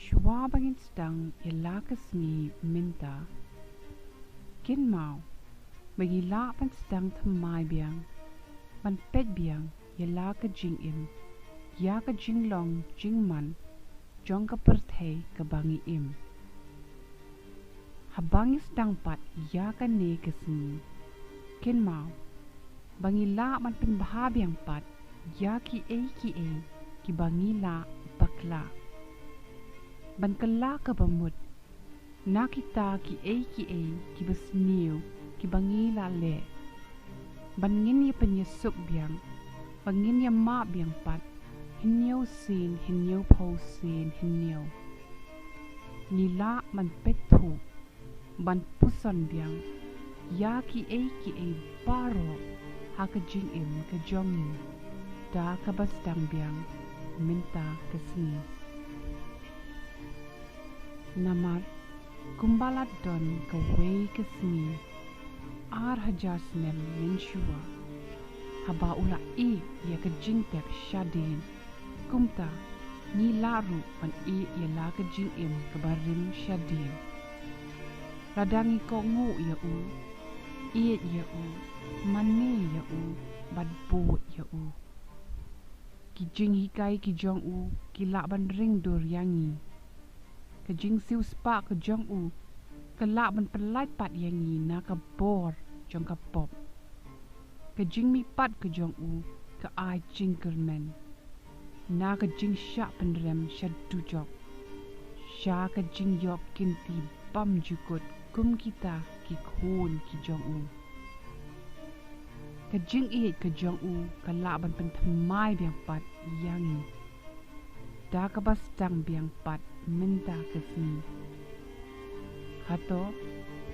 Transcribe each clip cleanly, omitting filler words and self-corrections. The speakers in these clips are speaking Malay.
Shwa bangin Sdang Yelakasni minta. Kin mau bagi la pan Sdang Thamai Biang ban pet biang Yelaka jing im ya ka jing long jing man jong ka perthei ka bangi im habangi Sdang pat ya ka ne kasni kin mau bangi la man pen bahabiang pat ya ki ki bangi la bakla ban kala ka bamut na kita ki ki besniu ki bangi la le ban ngin ya penyesuk biang bangin ya ma biang pat hinyo sin hinyo po sin hinyo nila man petu ban puson biang ya ki baro ha ka jing im ka jongi da ka Sdang Biang minta kasni namar kumbalat don ka wei kasni ar hajas nem menshua haba ula ya ka jing tek shadin kumta ni laru pan ya la ka jing im ka barim shadin radangi ko ngu ya ya mane ya badbo ya ki jing hikai ki jong ki la ban ring dur yangi ka jing siu spa ka jong ka la ban pelait pat yangi na ka bor jong ka pop ka jing mi pat ka jong ka ai jing kermen na ka jing sha pen rem sha du jok sha ka jing yok kinti bam jukut kum kita ki khun ki jong ka jing ka jong ka la ban pen thamai biang pat yangi da ka Sdang Biang pat minta kasni hato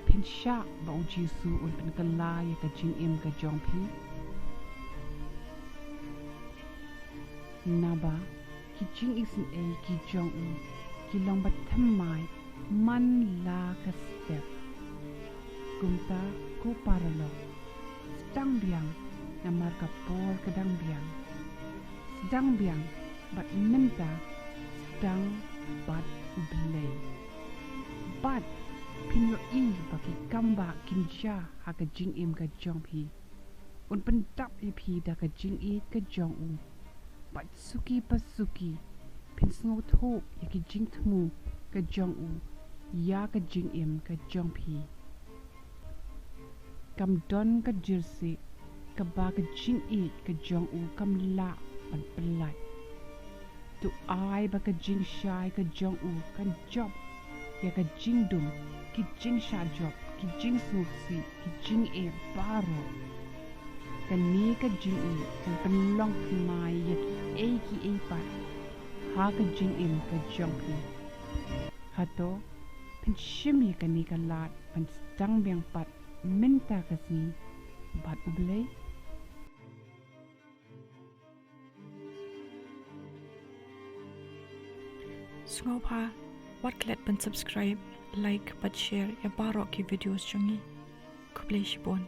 pin sha ba ujisu un pen kala ya ka jing im ka jong pi naba ki jing isin ki jong ki long bat thamai man la ka step kumta ku paralo Sdang Biang namar ka por Sdang Biang Sdang Biang bat minta Sdang bat Blei bat pinyo bagi kamba kinja ha ka jing im ka jong pi un pendap pi da ka jing ka jong bat suki pasuki pin sngo tho ya ki jing thmu ka jong ya ka jing im ka jong pi kam don ka jersey ka ba ka jing ka jong kam la ban pelai tu ai ba ka jing shai ka jong kan job ya ka jing dum ki jing sha job ki jing susi ki jing baro kan ni ka jing kan penlong mai ya ki pa ha ka jing im ka jong pi hato pen shimi ka ni ka lat pan Sdang Biang pat minta kasni bat Blei Sngopa wat klet ban subscribe like bat share ya barok ki videos chungi kublei shibon